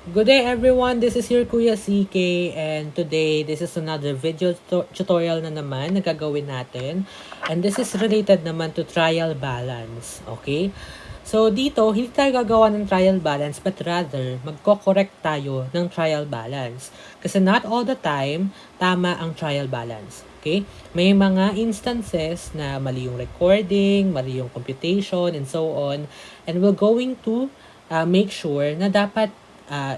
Good day everyone, this is your Kuya CK and today this is another video tutorial na naman na gagawin natin and this is related naman to trial balance, okay? So dito, hindi tayo gagawa ng trial balance but rather magko-correct tayo ng trial balance kasi not all the time tama ang trial balance, okay? May mga instances na mali yung recording, mali yung computation and so on and we're going to make sure na dapat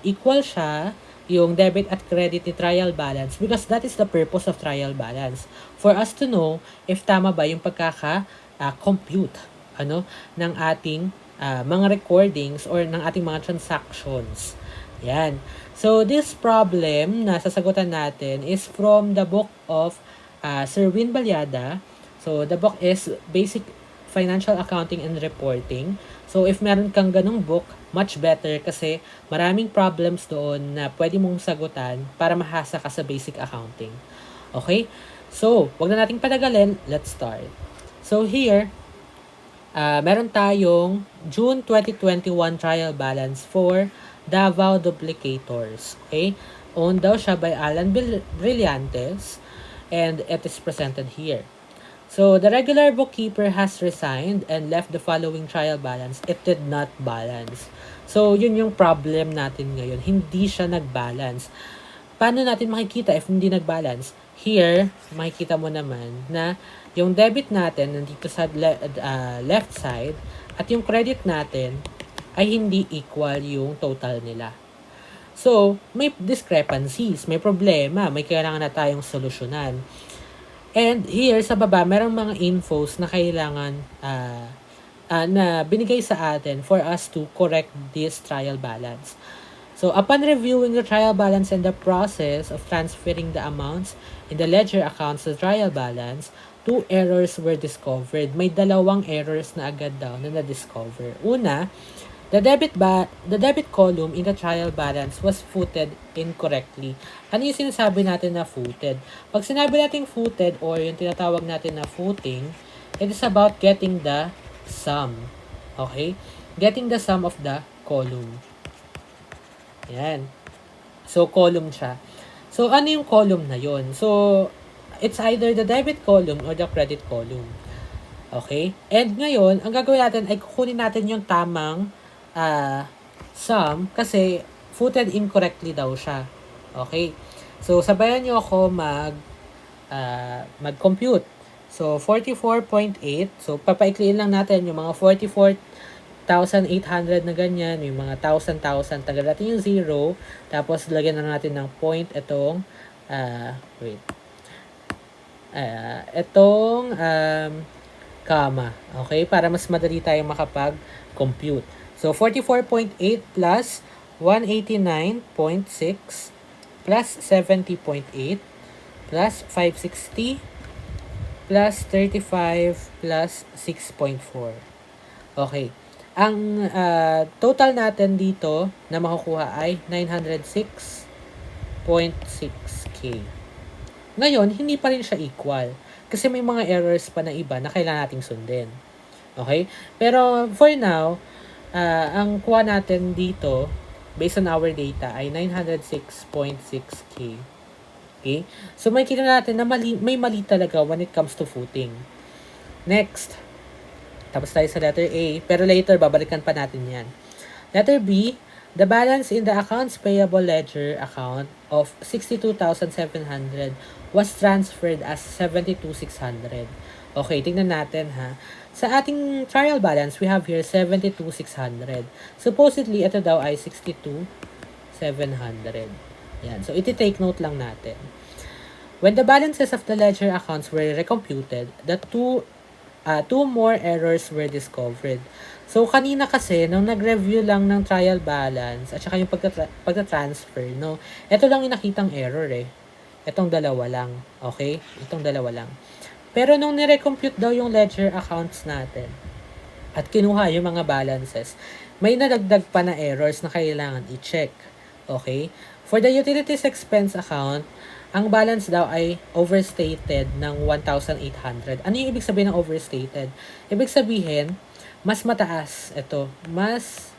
equal siya yung debit at credit ni trial balance because that is the purpose of trial balance. For us to know if tama ba yung pagkaka-compute ng ating mga recordings or ng ating mga transactions. Yan. So, this problem na sasagutan natin is from the book of Sir Win Balyada. So, the book is Basic Financial Accounting and Reporting. So, if meron kang ganong book, much better kasi maraming problems doon na pwede mong sagutan para mahasa ka sa basic accounting. Okay? So, wag na nating patagalin. Let's start. So, here, meron tayong June 2021 trial balance for Davao Duplicators. Okay? Owned daw siya by Alan Brillantes and it is presented here. So, the regular bookkeeper has resigned and left the following trial balance. It did not balance. So, yun yung problem natin ngayon. Hindi siya nag-balance. Paano natin makikita if hindi nag-balance? Here, makikita mo naman na yung debit natin nandito sa left side at yung credit natin ay hindi equal yung total nila. So, may discrepancies, may problema, may kailangan na tayong solusyonan. And here sa baba, merong mga infos na kailangan na binigay sa atin for us to correct this trial balance. So, upon reviewing the trial balance and the process of transferring the amounts in the ledger accounts to trial balance, 2 errors were discovered. May 2 errors na agad daw na na-discover. Una, the debit column in the trial balance was footed incorrectly. Ano yung sinasabi natin na footed? Pag sinabi natin footed or yung tinatawag natin na footing, it is about getting the sum. Okay? Getting the sum of the column. Yan. So, column siya. So, ano yung column na yon? So, it's either the debit column or the credit column. Okay? And ngayon, ang gagawin natin ay kukunin natin yung tamang sum kasi footed incorrectly daw siya. Okay? So, sabayan nyo ako mag-compute. So, 44.8. So, papaikliin lang natin yung mga 44,800 na ganyan. Yung mga 1,000. Tagal natin yung 0. Tapos, lagyan na natin ng point itong comma. Okay? Para mas madali tayong makapag-compute. So, 44.8 plus 189.6 plus 70.8 plus 560 plus 35 plus 6.4. Okay. Ang total natin dito na makukuha ay 906.6K. Ngayon, hindi pa rin siya equal. Kasi may mga errors pa na iba na kailangan nating sundin. Okay? Pero for now, ang kuha natin dito, based on our data, ay 906.6K. Okay? So, makikita natin na may mali talaga when it comes to footing. Next. Tapos tayo sa letter A. Pero later, babalikan pa natin yan. Letter B, the balance in the accounts payable ledger account of 62,700 was transferred as 72,600. Okay, tingnan natin ha. Sa ating trial balance, we have here 72,600. Supposedly, ito daw ay 62,700. Yan. So, iti-take note lang natin. When the balances of the ledger accounts were recomputed, the two more errors were discovered. So, kanina kasi, nung nag-review lang ng trial balance, at saka yung pagta-transfer, no? Ito lang yung nakitang error eh. Itong dalawa lang. Okay? Itong dalawa lang. Pero nung nirecompute daw yung ledger accounts natin at kinuha yung mga balances, may nadagdag pa na errors na kailangan i-check. Okay? For the utilities expense account, ang balance daw ay overstated ng 1,800. Ano yung ibig sabihin ng overstated? Ibig sabihin, mas mataas. Ito, mas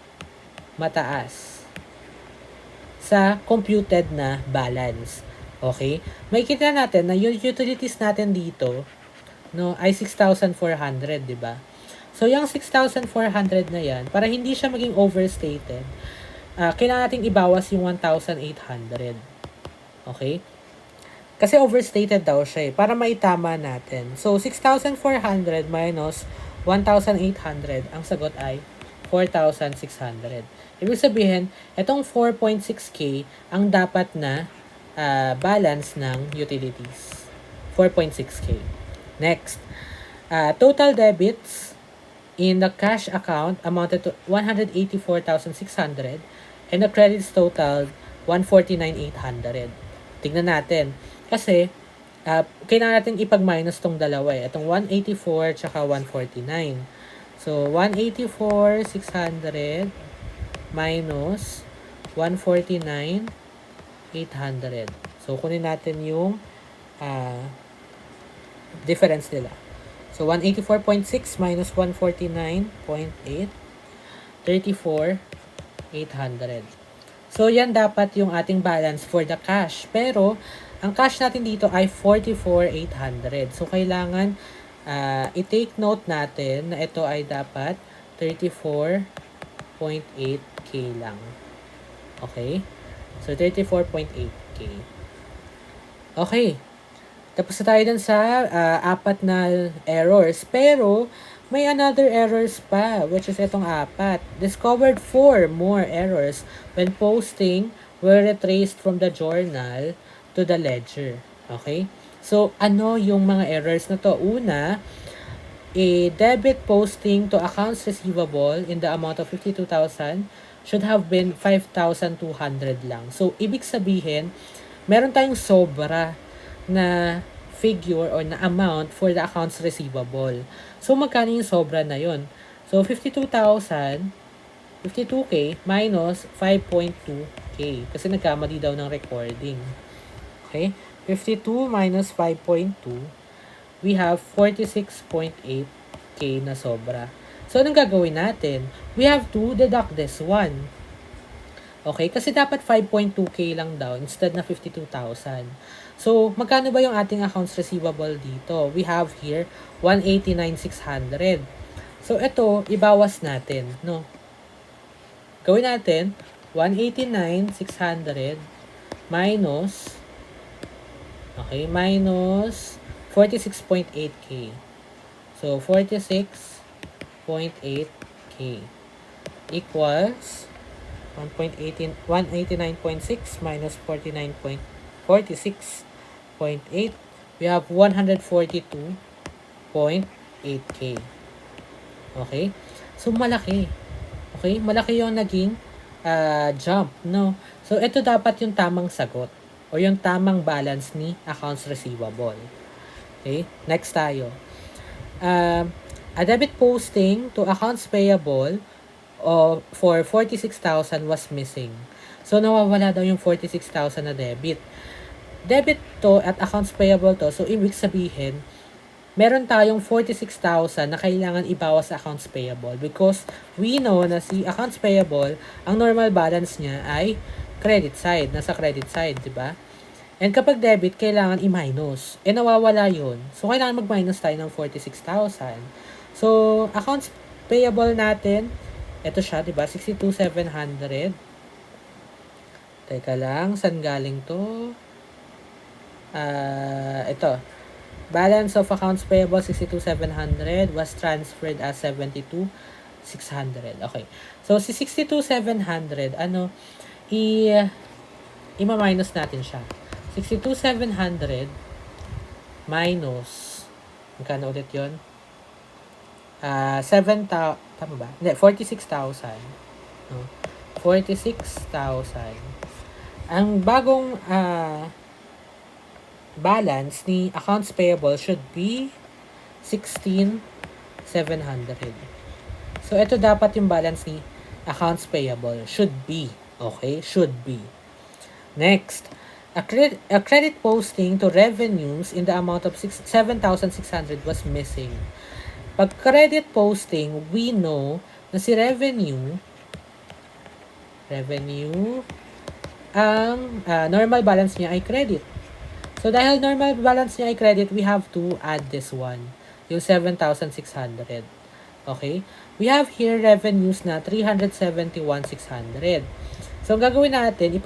mataas sa computed na balance. Okay? Makikita natin na yung utilities natin dito, no, ay 6,400, di ba? So, yung 6,400 na yan, para hindi siya maging overstated, kailangan natin ibawas yung 1,800. Okay? Kasi overstated daw siya para maitama natin. So, 6,400 minus 1,800, ang sagot ay 4,600. Ibig sabihin, itong 4.6K ang dapat na balance ng utilities. 4.6K. Next, total debits in the cash account amounted to 184,600 and the credits totaled 149,800. Tignan natin. Kasi, kailangan natin ipag-minus tong dalawa eh. Itong 184 tsaka 149. So, 184,600 minus 149,800. So, kunin natin yung difference nila. So, 184.6 minus 149.8, 34,800. So, yan dapat yung ating balance for the cash. Pero, ang cash natin dito ay 44,800. So, kailangan i-take note natin na ito ay dapat 34.8K lang. Okay? So, 34.8K. Okay. Tapos na tayo dun sa apat na errors. Pero, may another errors pa, which is itong apat. Discovered 4 more errors when posting were retraced from the journal to the ledger. Okay? So, ano yung mga errors na to? Una, a debit posting to accounts receivable in the amount of 52,000 should have been 5,200 lang. So, ibig sabihin, meron tayong sobra na figure or na amount for the accounts receivable. So, magkano yung sobra na yun? So, 52,000, 52K minus 5.2K. Kasi nagkamali daw ng recording. Okay? 52 minus 5.2, we have 46.8K na sobra. So, anong gagawin natin? We have to deduct this one. Okay? Kasi dapat 5.2K lang daw instead na 52,000. So, magkano ba yung ating accounts receivable dito? We have here 189,600. So, ito, ibawas natin, no? Gawin natin 189,600 minus minus 46.8K. So, 46.8K equals 189.6 minus 46.8. We have 142.8K. Okay? So, malaki. Okay? Malaki yung naging jump, no? So, ito dapat yung tamang sagot o yung tamang balance ni accounts receivable. Okay? Next tayo. A debit posting to accounts payable for 46,000 was missing. So, nawawala daw yung 46,000 na debit. Debit to at accounts payable to. So, ibig sabihin, meron tayong 46,000 na kailangan ibawas sa accounts payable because we know na si accounts payable, ang normal balance niya ay credit side, nasa credit side, di ba? And kapag debit, kailangan i-minus. Nawawala yun. So, kailangan mag-minus tayo ng 46,000. So, accounts payable natin, ito siya, di ba? 62,700. Teka lang, saan galing to? Ito. Balance of accounts payable, 62,700 was transferred as 72,600. Okay. So, si 62,700, i-minus natin siya. 62,700 minus, magkano ulit yun? 7,000, tama ba? Hindi, 46,000. No? 46,000. Ang bagong balance ni accounts payable should be 16,700. So, ito dapat yung balance ni accounts payable. Should be. Okay? Should be. Next, a credit posting to revenues in the amount of 7,600 was missing. Pag credit posting, we know na si revenue ang normal balance niya ay credit. So, dahil normal balance niya ay credit, we have to add this one, yung 7,600. Okay? We have here revenues na 371,600. So, ang gagawin natin,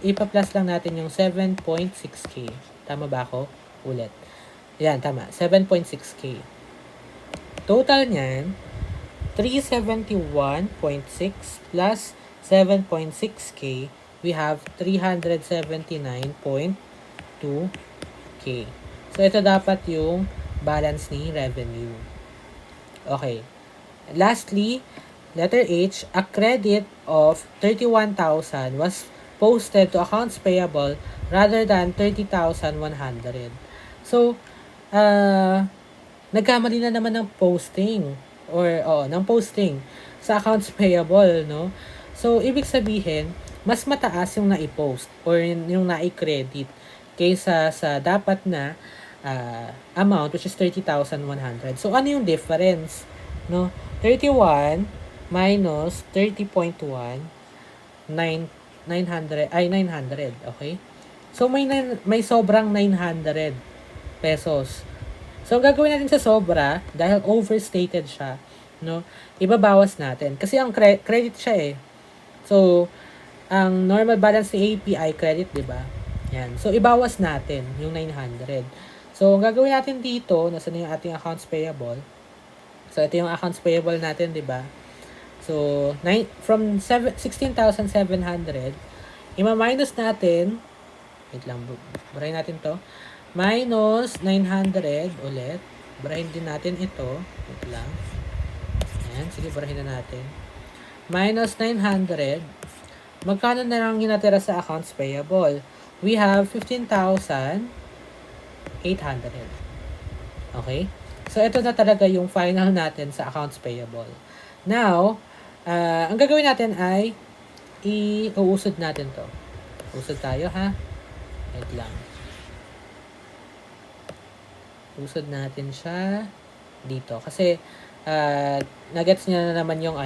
ipa-plus lang natin yung 7.6K. Tama ba ako? Ulit. Yan, tama. 7.6K. Total niyan, 371.6 plus 7.6K, we have 379.2K. So, ito dapat yung balance ni revenue. Okay. Lastly, letter H, a credit of 31,000 was posted to accounts payable rather than 30,100. So, nagkamali na naman ng posting ng posting sa accounts payable, no? So, ibig sabihin, mas mataas yung nai-post or yung nai-credit kaysa sa dapat na amount, which is 30,100. So, ano yung difference? No? 31 minus 30.1, 900, okay? So, may sobrang 900 pesos. So, ang gagawin natin sa sobra, dahil overstated siya, no, ibabawas natin. Kasi ang credit siya eh. So, ang normal balance ni AP ay credit, di ba? Yan. So, ibawas natin yung 900. So, ang gagawin natin dito, nasa na yung ating accounts payable. So, ito yung accounts payable natin, di ba? So, from 16,700, ima-minus natin, wait lang, burahin natin to, minus 900 ulit. Burahin din natin ito. Wait lang. Ayan. Sige, burahin na natin. Minus 900. Magkano na lang yung natira sa accounts payable? We have 15,800. Okay? So, ito na talaga yung final natin sa accounts payable. Now, ang gagawin natin ay iuusod natin to. Usod tayo, ha? Wait lang. Usod natin siya dito. Kasi, nagets niya na naman yung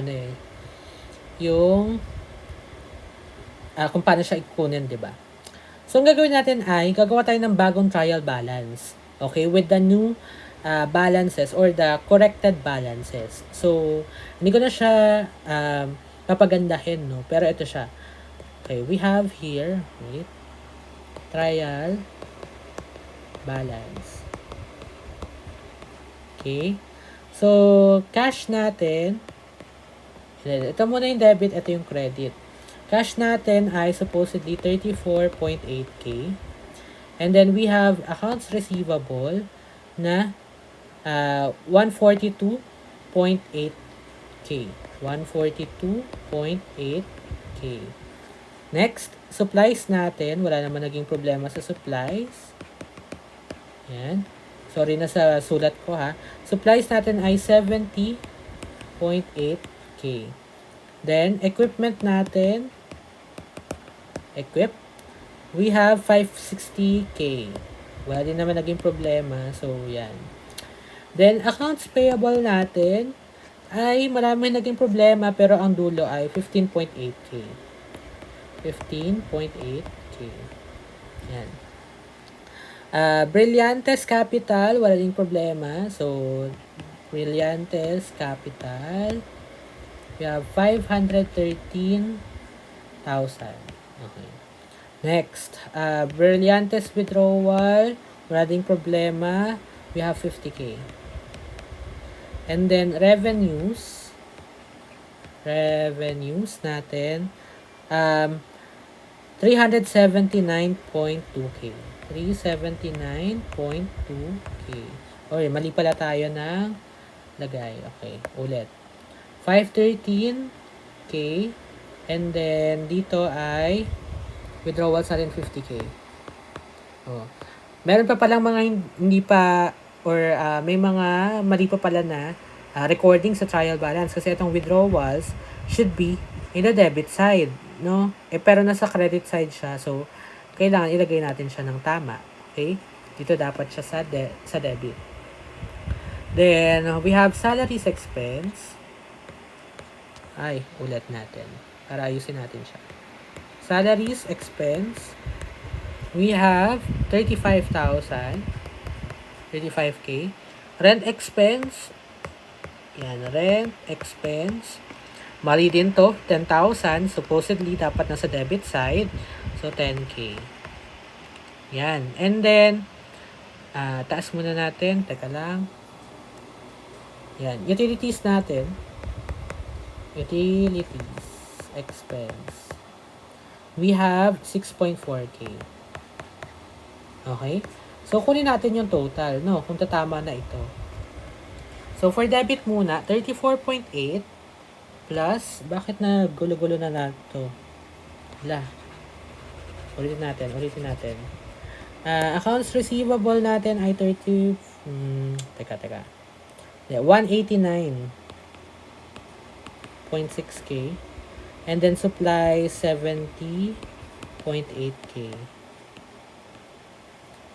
yung kung paano siya ikunin, di ba? So, ang gagawin natin ay, gagawa tayo ng bagong trial balance. Okay? With the new balances or the corrected balances. So, hindi ko na siya papagandahin, no? Pero ito siya. Okay, we have here, wait, trial balance. Okay. So, cash natin, ito muna yung debit, ito yung credit. Cash natin ay supposedly 34.8K. And then, we have accounts receivable na 142.8K. 142.8K. Next, supplies natin. Wala naman naging problema sa supplies. Yan. Sorry na sa sulat ko, ha. Supplies natin ay 70.8K. Then, equipment natin. We have 560K. Wala din naman naging problema. So, yan. Then, accounts payable natin ay marami naging problema pero ang dulo ay 15.8K. 15.8K. Yan. Brillantes Capital, wala ding problema. So, Brillantes Capital, we have 513,000. Okay. Next, Brillantes Withdrawal, wala ding problema. We have 50K. And then, revenues natin, 379.2K. 379.2K. Okay, mali pala tayo ng lagay. Okay, ulit. 513K. And then, dito ay withdrawals natin 50K. Oh. Meron pa palang mga hindi pa or may mga mali pa pala na recording sa trial balance kasi itong withdrawals should be in the debit side, no? Pero nasa credit side siya. So, kailangan ilagay natin siya ng tama. Okay? Dito dapat siya sa debit. Then, we have salaries expense. Ay, ulit natin. Para ayusin natin siya. Salaries expense, we have 35,000. 35K. Rent expense, yan, rent expense. Mali din to, 10,000. Supposedly, dapat nasa debit side. So, 10K. Yan. And then, taas muna natin. Teka lang. Yan. Utilities natin. Utilities expense. We have 6.4K. Okay? So, kunin natin yung total, no? Kung tatama na ito. So, for debit muna, 34.8 plus, bakit na gulo-gulo na nato? Wala. Ulitin natin. Accounts receivable natin ay 189.6K. And then supply 70.8K.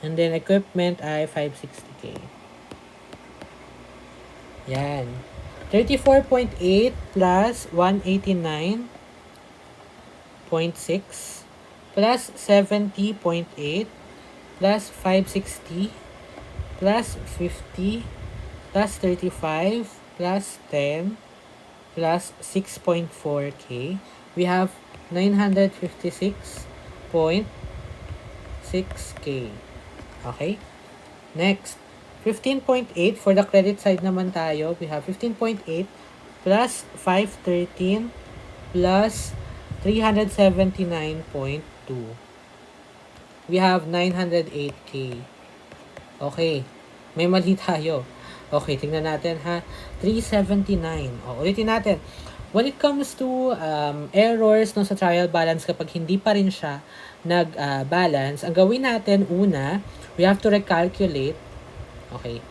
And then equipment ay 560K. Yan. 34.8 plus 189.6 plus 70.8 plus 560 plus 50 plus 35 plus 10 plus 6.4K. We have 956.6K. Okay? Next, 15.8 for the credit side naman tayo. We have 15.8 plus 513 plus 379.2. We have 908K. Okay. May mali tayo. Okay, tingnan natin ha. 379. Ulitin natin. When it comes to errors no, sa trial balance, kapag hindi pa rin siya nag-balance, ang gawin natin una, we have to recalculate. Okay.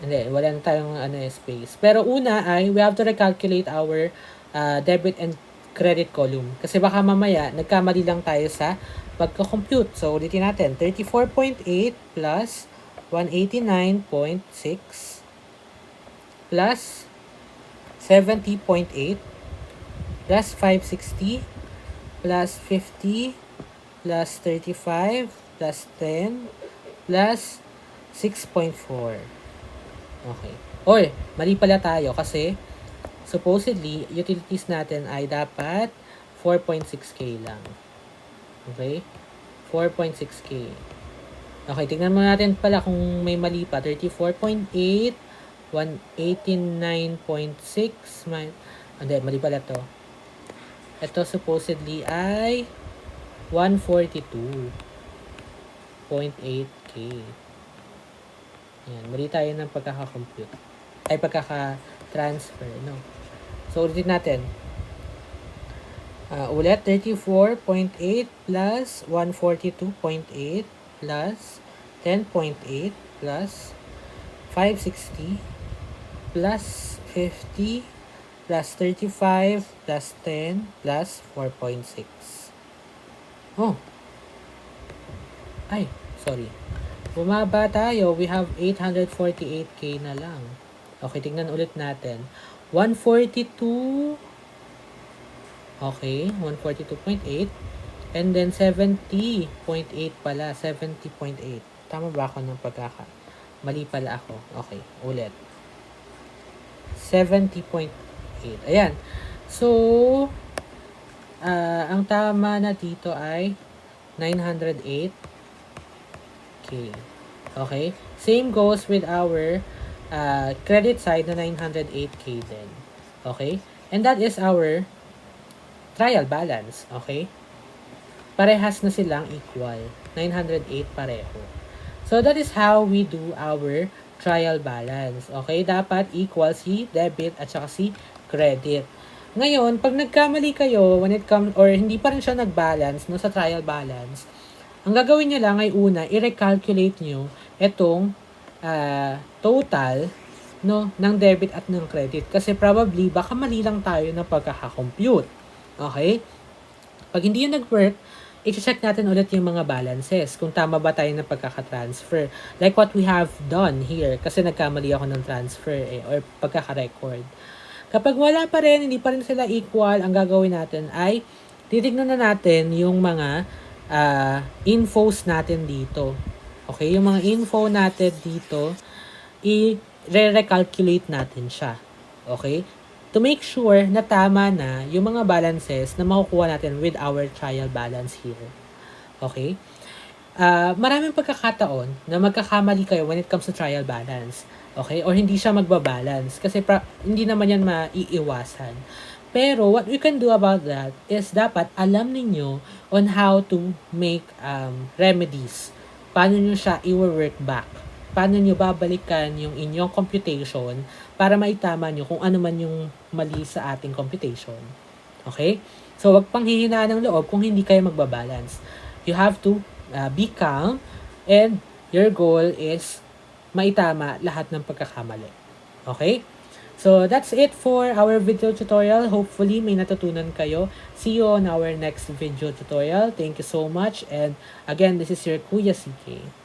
Hindi, wala na tayong space. Pero una ay, we have to recalculate our debit and credit column. Kasi baka mamaya, nagkamali lang tayo sa pagka-compute. So, ulitin natin. 34.8 plus 189.6 plus 70.8 plus 560 plus 50 plus 35 plus 10 plus 6.4. Okay. Or, mali pala tayo kasi supposedly, utilities natin ay dapat 4.6K lang. Okay? 4.6K. Okay, tignan mo natin pala kung may mali pa. 34.8, 189.6, hindi, mali pala to. Ito supposedly ay 142.8K. Ayan, mali tayo ng pagkaka-compute. Ay, pagkaka-transfer, no? So, ulitin natin. Ulit, 34.8 plus 142.8 plus 10.8 plus 560 plus 50 plus 35 plus 10 plus 4.6. Oh. Ay, sorry. Bumaba tayo. We have 848K na lang. Okay, tingnan ulit natin. 142. Okay, 142.8. And then 70.8 pala. 70.8. Tama ba ako ng pagkaka? Mali pala ako. Okay, ulit. 70.8. Ayan. So, ang tama na dito ay 908K. Okay? Same goes with our credit side na 908K din. Okay? And that is our trial balance. Okay? Parehas na silang equal. 908 pareho. So, that is how we do our trial balance. Okay? Dapat equal si debit at saka si credit. Ngayon, pag nagkamali kayo, when it comes, or hindi pa rin siya nag-balance, no, sa trial balance, ang gagawin nyo lang ay una, i-recalculate nyo itong total, no, ng debit at ng credit. Kasi probably, baka mali lang tayo ng pagkakakompute. Okay? Pag hindi yun nag-work, i-check natin ulit yung mga balances, kung tama ba tayo ng pagkakatransfer. Like what we have done here, kasi nagkamali ako ng transfer, or pagkaka-record. Kapag wala pa rin, hindi pa rin sila equal, ang gagawin natin ay titignan na natin yung mga infos natin dito. Okay? Yung mga info natin dito, i-recalculate natin siya. Okay? To make sure na tama na yung mga balances na makukuha natin with our trial balance here. Okay? Maraming pagkakataon na magkakamali kayo when it comes to trial balance. Okay? Or hindi siya magbabalance. Kasi hindi naman yan maiiwasan. Pero what we can do about that is dapat alam ninyo on how to make remedies. Paano nyo siya i-work back. Paano nyo babalikan yung inyong computation para maitama nyo kung ano man yung mali sa ating computation. Okay? So, wag pang hihinaan ng loob kung hindi kayo magbabalance. You have to be calm and your goal is maitama lahat ng pagkakamali. Okay? So, that's it for our video tutorial. Hopefully, may natutunan kayo. See you on our next video tutorial. Thank you so much. And again, this is your Kuya CK.